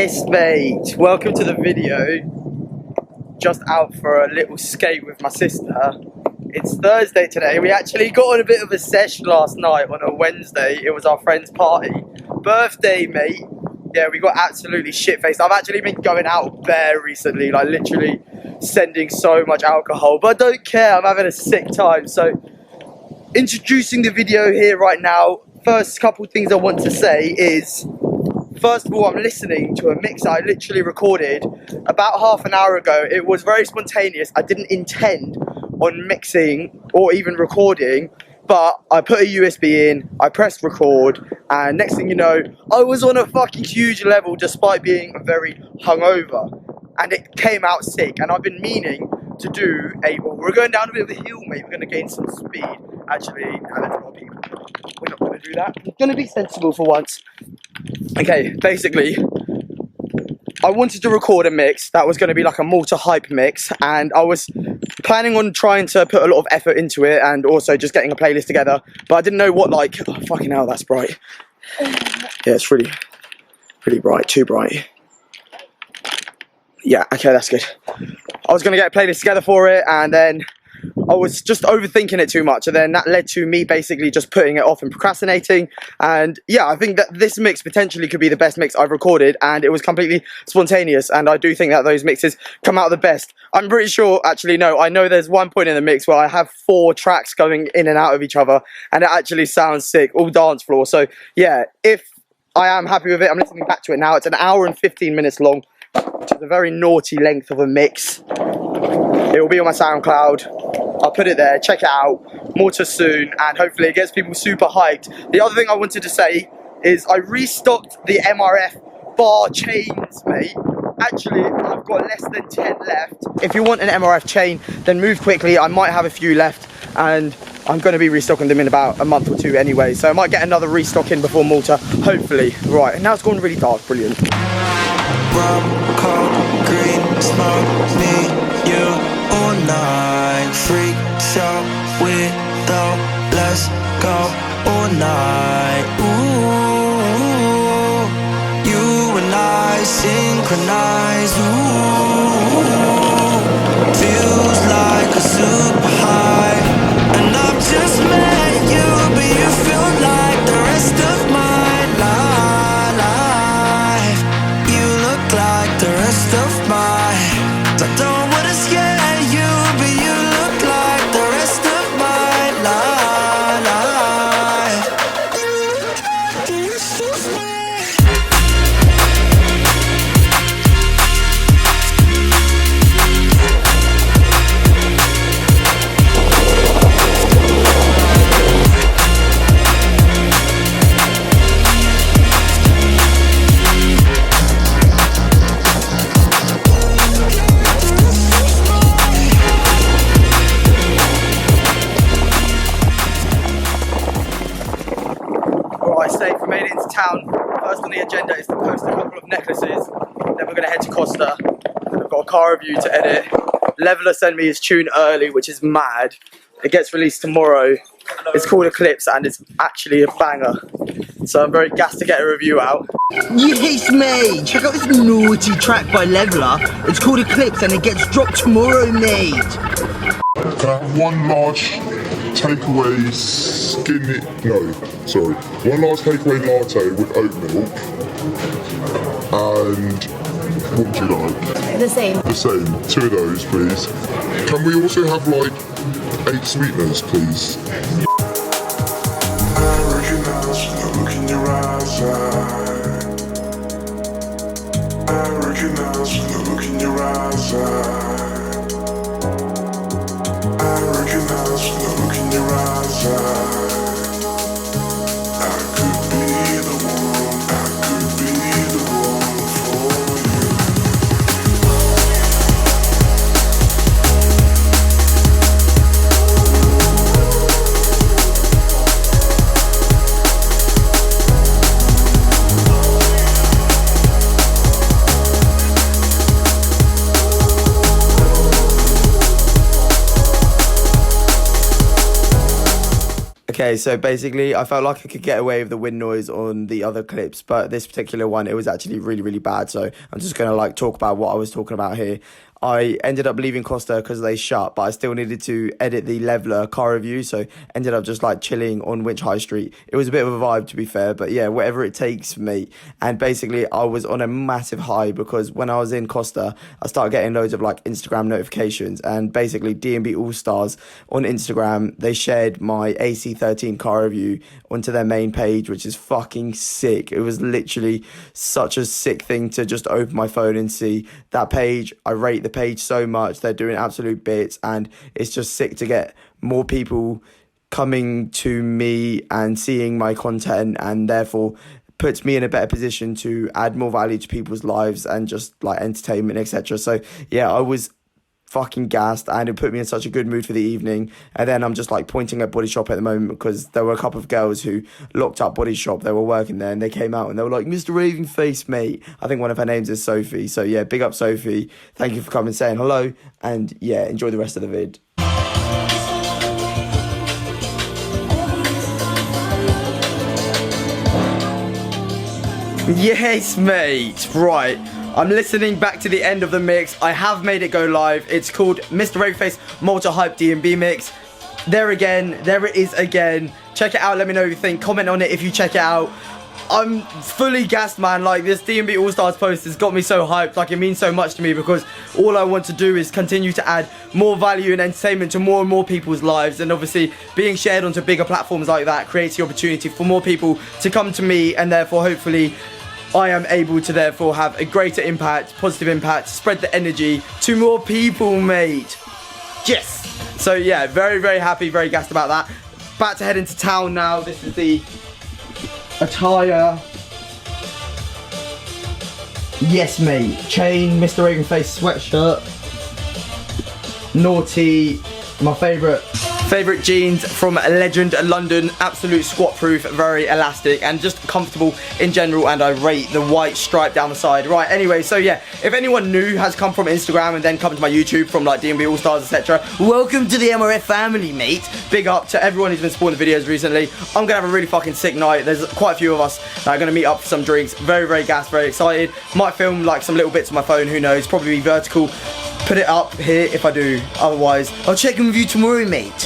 Yes, mate. Welcome to the video. Just out for a little skate with my sister. It's Thursday today. We actually got on a bit of a sesh last night on a Wednesday. It was our friend's party. Birthday, mate. Yeah, we got absolutely shit-faced. I've actually been going out bare recently, like literally sending so much alcohol. But I don't care, I'm having a sick time. So, introducing the video here right now. First couple things I want to say is, first of all, I'm listening to a mix I literally recorded about half an hour ago. It was very spontaneous. I didn't intend on mixing or even recording, but I put a USB in, I pressed record, and next thing you know, I was on a fucking huge level despite being very hungover. And it came out sick, and I've been meaning to do well, we're going down a bit of a hill, mate. We're going to gain some speed. Actually, we're not going to do that. We're going to be sensible for once. Okay, basically, I wanted to record a mix that was going to be like a Malta hype mix, and I was planning on trying to put a lot of effort into it and also just getting a playlist together, but I didn't know what, like, oh, fucking hell, that's bright. Yeah, it's really bright, too bright. Yeah, okay, that's good. I was going to get a playlist together for it, and then I was just overthinking it too much, and then that led to me basically just putting it off and procrastinating. And yeah, I think that this mix potentially could be the best mix I've recorded, and it was completely spontaneous, and I do think that those mixes come out the best. I'm pretty sure, actually no, I know there's one point in the mix where I have 4 tracks going in and out of each other, and it actually sounds sick, all dance floor. So yeah, if I am happy with it, I'm listening back to it now. It's an hour and 15 minutes long, which is a very naughty length of a mix. It will be on my SoundCloud. I'll put it there, check it out, more to soon, and hopefully it gets people super hyped. The other thing I wanted to say is I restocked the MRF bar chains, mate. Actually, I've got less than 10 left. If you want an MRF chain, then move quickly. I might have a few left, and I'm going to be restocking them in about a month or two anyway, so I might get another restock in before Malta, hopefully. Right, and now it's gone really dark, brilliant. Rum, coke, green, smoke, me, you, all night. Freak show, without, let's go all night. Ooh, you and I synchronize. Ooh, feels like a super high. And I've just met you, but you feel like the rest of my life. You look like the rest of my. I don't wanna scare you, but you look like the rest of my life. Safe, we made it into town. First on the agenda is to post a couple of necklaces, then we're going to head to Costa, and I've got a car review to edit. Leveler sent me his tune early, which is mad. It gets released tomorrow. It's called Eclipse, and it's actually a banger, so I'm very gassed to get a review out. Yes, mate! Check out this naughty track by Leveler. It's called Eclipse, and it gets dropped tomorrow, mate! One large takeaway one large takeaway latte with oat milk. And what would you like? The same. The same. 2 of those, please. Can we also have like 8 sweeteners, please? I recognize the look in your eyes. I recognize the look in your eyes. I recognize the look in your eyes. Okay, so basically, I felt like I could get away with the wind noise on the other clips, but this particular one, it was actually really, really bad. So I'm just gonna like talk about what I was talking about here. I ended up leaving Costa because they shut, but I still needed to edit the Leveller car review, so ended up just like chilling on Winch High Street. It was a bit of a vibe, to be fair, but yeah, whatever it takes for me. And basically, I was on a massive high because when I was in Costa, I started getting loads of like Instagram notifications, and basically D&B All Stars on Instagram, they shared my AC13 car review onto their main page, which is fucking sick. It was literally such a sick thing to just open my phone and see that page. I rate the page so much. They're doing absolute bits, and it's just sick to get more people coming to me and seeing my content, and therefore puts me in a better position to add more value to people's lives and just like entertainment, etc. So yeah, I was fucking gassed, and it put me in such a good mood for the evening. And then I'm just like pointing at Body Shop at the moment because there were a couple of girls who locked up Body Shop. They were working there, and they came out and they were like, "Mr. Raving Face, mate." I think one of her names is Sophie. So yeah, big up Sophie. Thank you for coming, saying hello, and yeah, enjoy the rest of the vid. Yes, mate. Right. I'm listening back to the end of the mix. I have made it go live. It's called Mr. Raveface Multi Hype D&B Mix. There it is again. Check it out. Let me know what you think. Comment on it if you check it out. I'm fully gassed, man. Like, this D&B All Stars post has got me so hyped. Like, it means so much to me because all I want to do is continue to add more value and entertainment to more and more people's lives. And obviously, being shared onto bigger platforms like that creates the opportunity for more people to come to me, and therefore, hopefully, I am able to therefore have a greater impact, positive impact, spread the energy to more people, mate. Yes. So yeah, very, very happy, very gassed about that. About to head into town now. This is the attire. Yes, mate. Chain, Mr. Ravenface sweatshirt. Naughty. My favourite jeans from Legend London. Absolute squat proof, very elastic and just comfortable in general, and I rate the white stripe down the side. Right, anyway, so yeah, if anyone new has come from Instagram and then come to my YouTube from like D&B All Stars, etc., welcome to the MRF family, mate. Big up to everyone who's been supporting the videos recently. I'm gonna have a really fucking sick night. There's quite a few of us that are gonna meet up for some drinks. Very, very gassed, very excited. Might film like some little bits on my phone, who knows, probably be vertical. Put it up here if I do, otherwise I'll check in with you tomorrow, mate.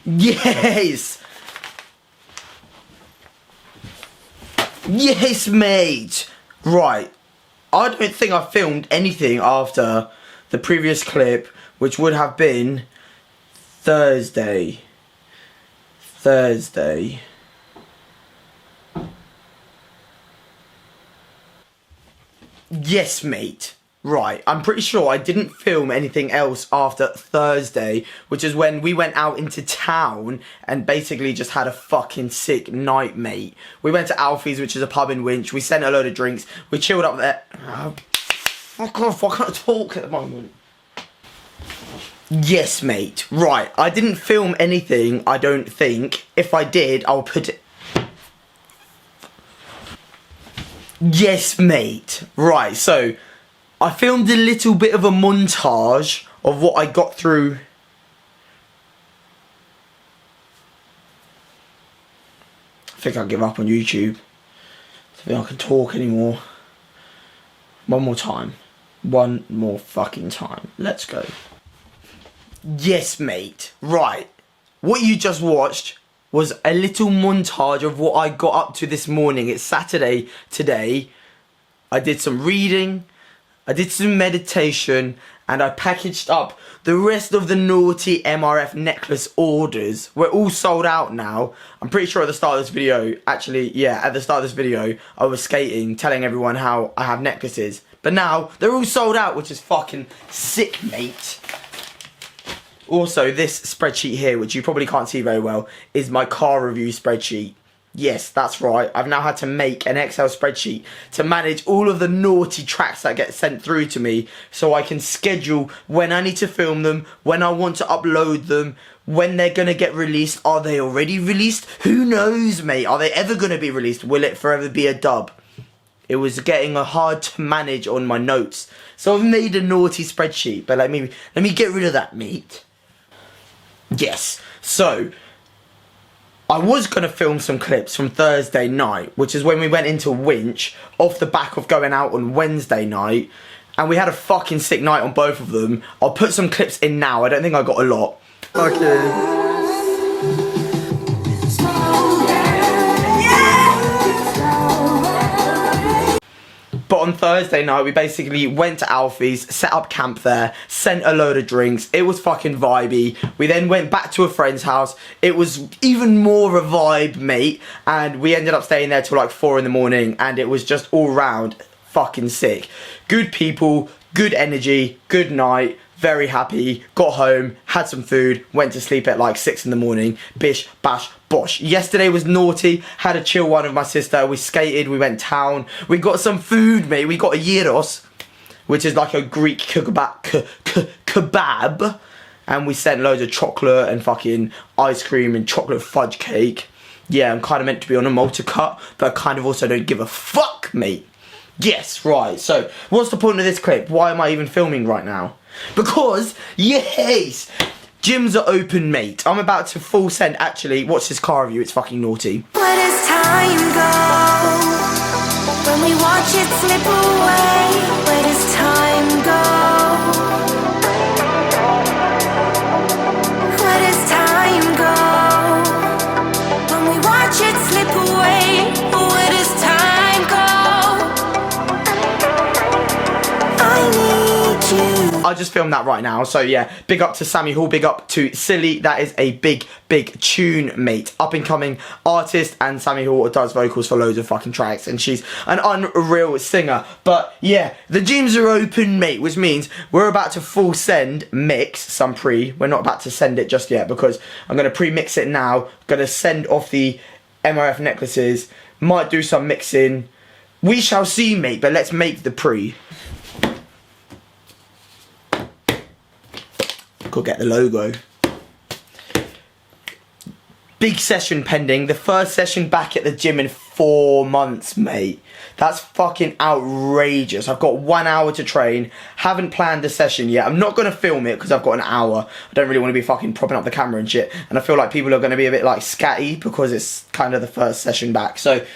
Yes! Yes, mate! Right. I don't think I filmed anything after the previous clip, which would have been Thursday. Yes, mate. Right, I'm pretty sure I didn't film anything else after Thursday, which is when we went out into town and basically just had a fucking sick night, mate. We went to Alfie's, which is a pub in Winch. We sent a load of drinks. We chilled up there. Oh, fuck off, I can't talk at the moment. Yes, mate. Right, I didn't film anything, I don't think. If I did, I'll put it... Yes, mate. Right, so I filmed a little bit of a montage of what I got through. I think I'll give up on YouTube. I think I can talk anymore. One more time. One more fucking time. Let's go. Yes, mate. Right. What you just watched was a little montage of what I got up to this morning. It's Saturday today. I did some reading, I did some meditation, and I packaged up the rest of the naughty MRF necklace orders. We're all sold out now. I'm pretty sure at the start of this video, actually, yeah, at the start of this video, I was skating, telling everyone how I have necklaces. But now, they're all sold out, which is fucking sick, mate. Also, this spreadsheet here, which you probably can't see very well, is my car review spreadsheet. Yes, that's right. I've now had to make an Excel spreadsheet to manage all of the naughty tracks that get sent through to me so I can schedule when I need to film them, when I want to upload them, when they're going to get released. Are they already released? Who knows, mate? Are they ever going to be released? Will it forever be a dub? It was getting hard to manage on my notes. So I've made a naughty spreadsheet, but let me get rid of that, mate. Yes, so I was going to film some clips from Thursday night, which is when we went into Winch off the back of going out on Wednesday night, and we had a fucking sick night on both of them. I'll put some clips in now. I don't think I got a lot. Okay. But on Thursday night, we basically went to Alfie's, set up camp there, sent a load of drinks. It was fucking vibey. We then went back to a friend's house. It was even more a vibe, mate. And we ended up staying there till like 4 in the morning. And it was just all round fucking sick. Good people, good energy, good night. Very happy. Got home, had some food, went to sleep at like 6 in the morning. Bish, bash, bosh. Yesterday was naughty. Had a chill one with my sister. We skated, we went town. We got some food, mate. We got a gyros, which is like a Greek kebab. And we sent loads of chocolate and fucking ice cream and chocolate fudge cake. Yeah, I'm kind of meant to be on a multi-cut, but I kind of also don't give a fuck, mate. Yes, right. So, what's the point of this clip? Why am I even filming right now? Because, yes, gyms are open, mate. I'm about to full send, actually, watch this car review, it's fucking naughty. Where does time go? When we watch it slip away, where does time go? Where does time go? When we watch it slip away, where does time go? I need you. I just filmed that right now, so yeah, big up to Sammy Hall, big up to Silly. That is a big tune, mate. Up and coming artist, and Sammy Hall does vocals for loads of fucking tracks, and she's an unreal singer. But yeah, the gyms are open, mate, which means we're about to full send mix some pre. We're not about to send it just yet because I'm going to pre-mix it now. Going to send off the MRF necklaces, might do some mixing. We shall see, mate, but let's make the pre. Go get the logo. Big session pending. The first session back at the gym in 4 months, mate. That's fucking outrageous. I've got 1 hour to train. Haven't planned a session yet. I'm not going to film it because I've got an hour. I don't really want to be fucking propping up the camera and shit. And I feel like people are going to be a bit like scatty because it's kind of the first session back. So,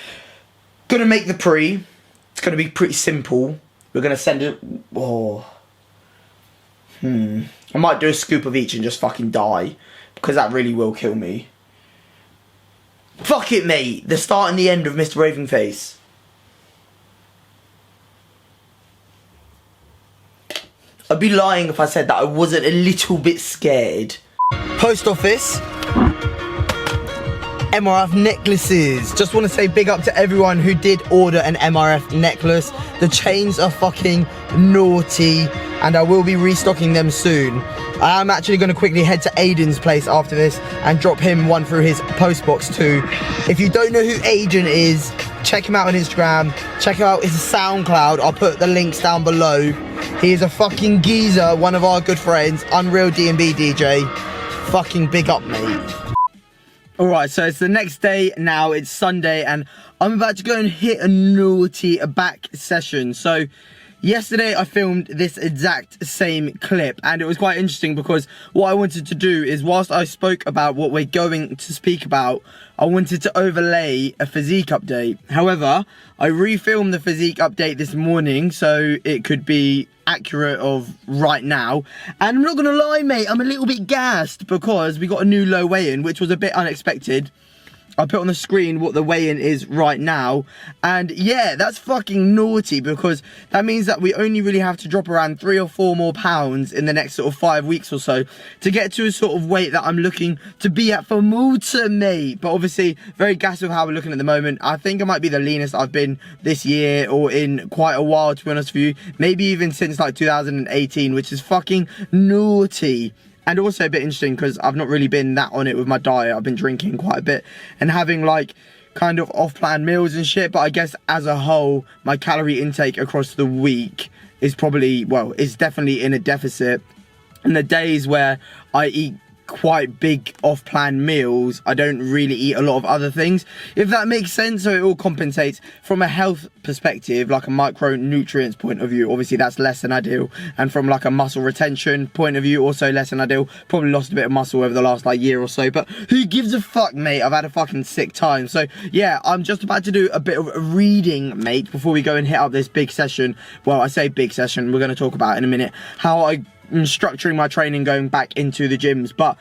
gonna make the pre. It's going to be pretty simple. We're going to send it... Oh... I might do a scoop of each and just fucking die, because that really will kill me. Fuck it, mate. The start and the end of Mr. Ravenface. I'd be lying if I said that I wasn't a little bit scared. Post office. MRF necklaces. Just want to say big up to everyone who did order an MRF necklace. The chains are fucking naughty, and I will be restocking them soon. I am actually going to quickly head to Aiden's place after this and drop him one through his post box too. If you don't know who Aiden is, check him out on Instagram. Check out his SoundCloud. I'll put the links down below. He is a fucking geezer, one of our good friends, Unreal D&B DJ. Fucking big up, mate. Alright, so it's the next day now, it's Sunday, and I'm about to go and hit a naughty back session. So, yesterday I filmed this exact same clip, and it was quite interesting because what I wanted to do is, whilst I spoke about what we're going to speak about, I wanted to overlay a physique update. However, I refilmed the physique update this morning so it could be accurate of right now, and I'm not gonna lie, mate, I'm a little bit gassed because we got a new low weigh-in, which was a bit unexpected. I put on the screen what the weigh-in is right now, and yeah, that's fucking naughty because that means that we only really have to drop around 3 or 4 more pounds in the next sort of 5 weeks or so to get to a sort of weight that I'm looking to be at for Malta, mate. But obviously, very gassed with how we're looking at the moment. I think I might be the leanest I've been this year or in quite a while, to be honest with you. Maybe even since like 2018, which is fucking naughty. And also a bit interesting because I've not really been that on it with my diet. I've been drinking quite a bit and having like kind of off-plan meals and shit. But I guess as a whole, my calorie intake across the week is probably, well, it's definitely in a deficit. And the days where I eat quite big off-plan meals, I don't really eat a lot of other things, if that makes sense. So it all compensates from a health perspective, like a micronutrients point of view. Obviously that's less than ideal, and from like a muscle retention point of view, also less than ideal. Probably lost a bit of muscle over the last like year or so, but who gives a fuck, mate? I've had a fucking sick time. So yeah, I'm just about to do a bit of reading, mate, before we go and hit up this big session. Well, I say big session, we're going to talk about in a minute how I'm structuring my training going back into the gyms. But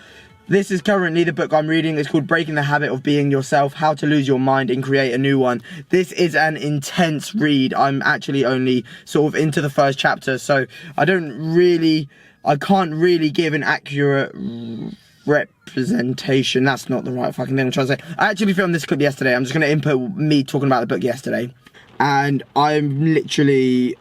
this is currently the book I'm reading. It's called Breaking the Habit of Being Yourself, How to Lose Your Mind and Create a New One. This is an intense read. I'm actually only sort of into the first chapter, so I can't really give an accurate representation. That's not the right fucking thing I'm trying to say. I actually filmed this clip yesterday. I'm just going to input me talking about the book yesterday, and I'm literally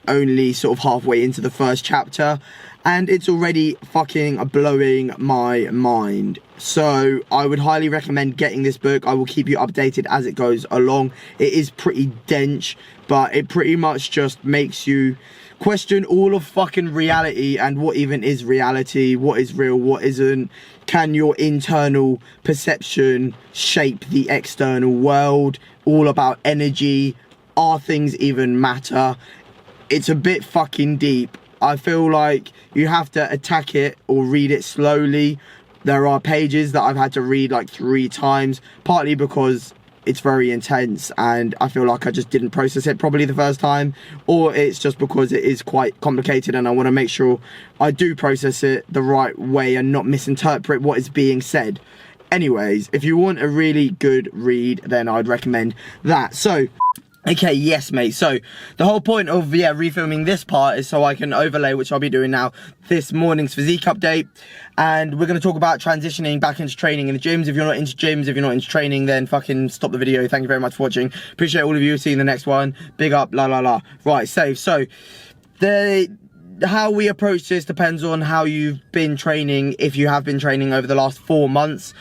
only sort of halfway into the first chapter, and it's already fucking blowing my mind. So I would highly recommend getting this book. I will keep you updated as it goes along. It is pretty dense, but it pretty much just makes you question all of fucking reality and what even is reality, what is real, what isn't. Can your internal perception shape the external world? All about energy. Are things even matter? It's a bit fucking deep. I feel like you have to attack it or read it slowly. There are pages that I've had to read like 3 times, partly because it's very intense and I feel like I just didn't process it properly the first time, or it's just because it is quite complicated and I want to make sure I do process it the right way and not misinterpret what is being said. Anyways, if you want a really good read, then I'd recommend that. So okay, yes, mate. So the whole point of refilming this part is so I can overlay, which I'll be doing now, this morning's physique update, and we're going to talk about transitioning back into training in the gyms. If you're not into gyms, if you're not into training, then fucking stop the video. Thank you very much for watching. Appreciate all of you. See you in the next one. Big up, la la la. Right, save. So how we approach this depends on how you've been training. If you have been training over the last 4 months,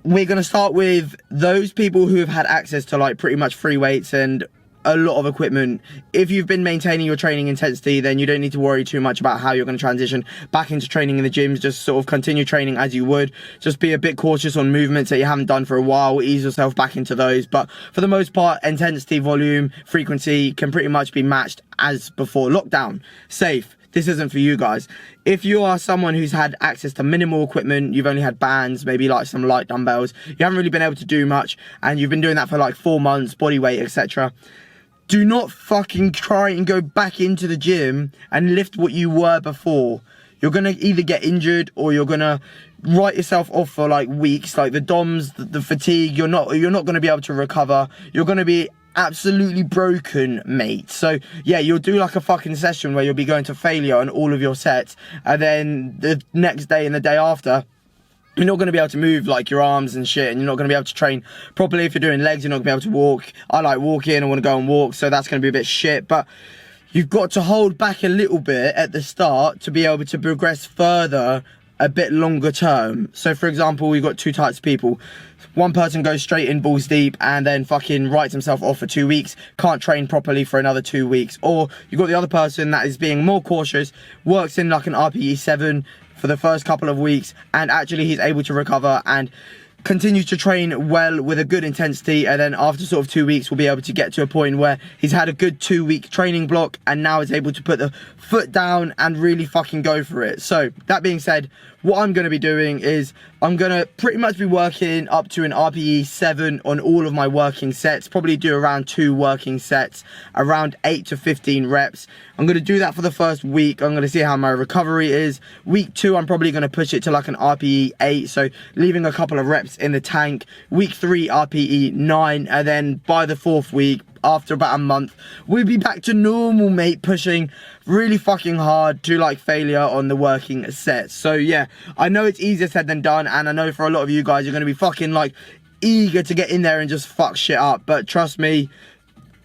we're going to start with those people who have had access to like pretty much free weights and a lot of equipment. If you've been maintaining your training intensity, then you don't need to worry too much about how you're going to transition back into training in the gyms. Just sort of continue training as you would. Just be a bit cautious on movements that you haven't done for a while. Ease yourself back into those. But for the most part, intensity, volume, frequency can pretty much be matched as before lockdown. Safe. This isn't for you guys. If you are someone who's had access to minimal equipment, you've only had bands, maybe like some light dumbbells, you haven't really been able to do much, and you've been doing that for like 4 months, body weight, etc. Do not fucking try and go back into the gym and lift what you were before. You're gonna either get injured or you're gonna write yourself off for like weeks. Like the DOMS, the fatigue, you're not gonna be able to recover. You're gonna be absolutely broken, mate. So yeah, you'll do like a fucking session where you'll be going to failure on all of your sets, and then the next day and the day after, you're not going to be able to move like your arms and shit, and you're not going to be able to train properly. If you're doing legs, you're not going to be able to walk. I like walking, I want to go and walk, so that's going to be a bit shit. But you've got to hold back a little bit at the start to be able to progress further a bit longer term. So for example, we've got 2 types of people. One person goes straight in balls deep and then fucking writes himself off for 2 weeks, can't train properly for another 2 weeks. Or you've got the other person that is being more cautious, works in like an RPE 7 for the first couple of weeks, and actually he's able to recover and continue to train well with a good intensity, and then after sort of 2 weeks we'll be able to get to a point where he's had a good 2-week training block and now is able to put the foot down and really fucking go for it. So that being said, what I'm going to be doing is I'm going to pretty much be working up to an RPE 7 on all of my working sets, probably do around 2 working sets, around 8 to 15 reps. I'm going to do that for the first week. I'm going to see how my recovery is. Week 2, I'm probably going to push it to like an RPE 8, so leaving a couple of reps in the tank. Week 3, RPE 9, and then by the 4th week, after about a month, we'll be back to normal, mate, pushing really fucking hard to like failure on the working sets. So yeah, I know it's easier said than done, and I know for a lot of you guys you're going to be fucking like eager to get in there and just fuck shit up, but trust me,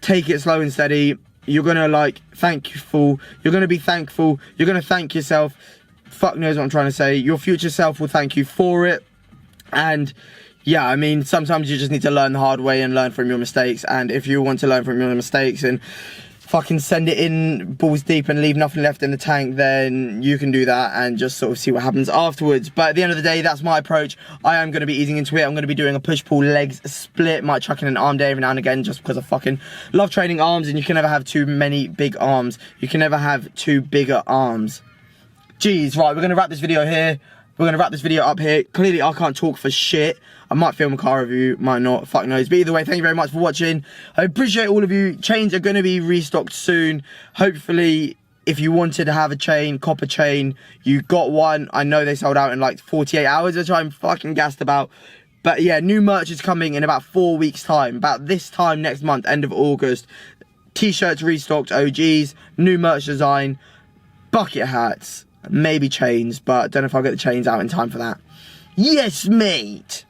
take it slow and steady. You're going to like thankful, you're going to be thankful, you're going to thank yourself. Fuck knows what I'm trying to say. Your future self will thank you for it. And yeah, I mean, sometimes you just need to learn the hard way and learn from your mistakes. And if you want to learn from your mistakes and fucking send it in balls deep and leave nothing left in the tank, then you can do that and just sort of see what happens afterwards. But at the end of the day, that's my approach. I am going to be easing into it. I'm going to be doing a push-pull legs split, might chuck in an arm day every now and again just because I fucking love training arms, and you can never have too many big arms. You can never have too bigger arms. Jeez, right, we're going to wrap this video here. We're going to wrap this video up here. Clearly, I can't talk for shit. I might film a car review, might not, fuck knows. But either way, thank you very much for watching. I appreciate all of you. Chains are going to be restocked soon. Hopefully, if you wanted to have a chain, copper chain, you got one. I know they sold out in like 48 hours, which I'm fucking gassed about. But yeah, new merch is coming in about 4 weeks' time. About this time next month, end of August. T-shirts restocked, OGs, new merch design, bucket hats. Maybe chains, but don't know if I'll get the chains out in time for that. Yes, mate!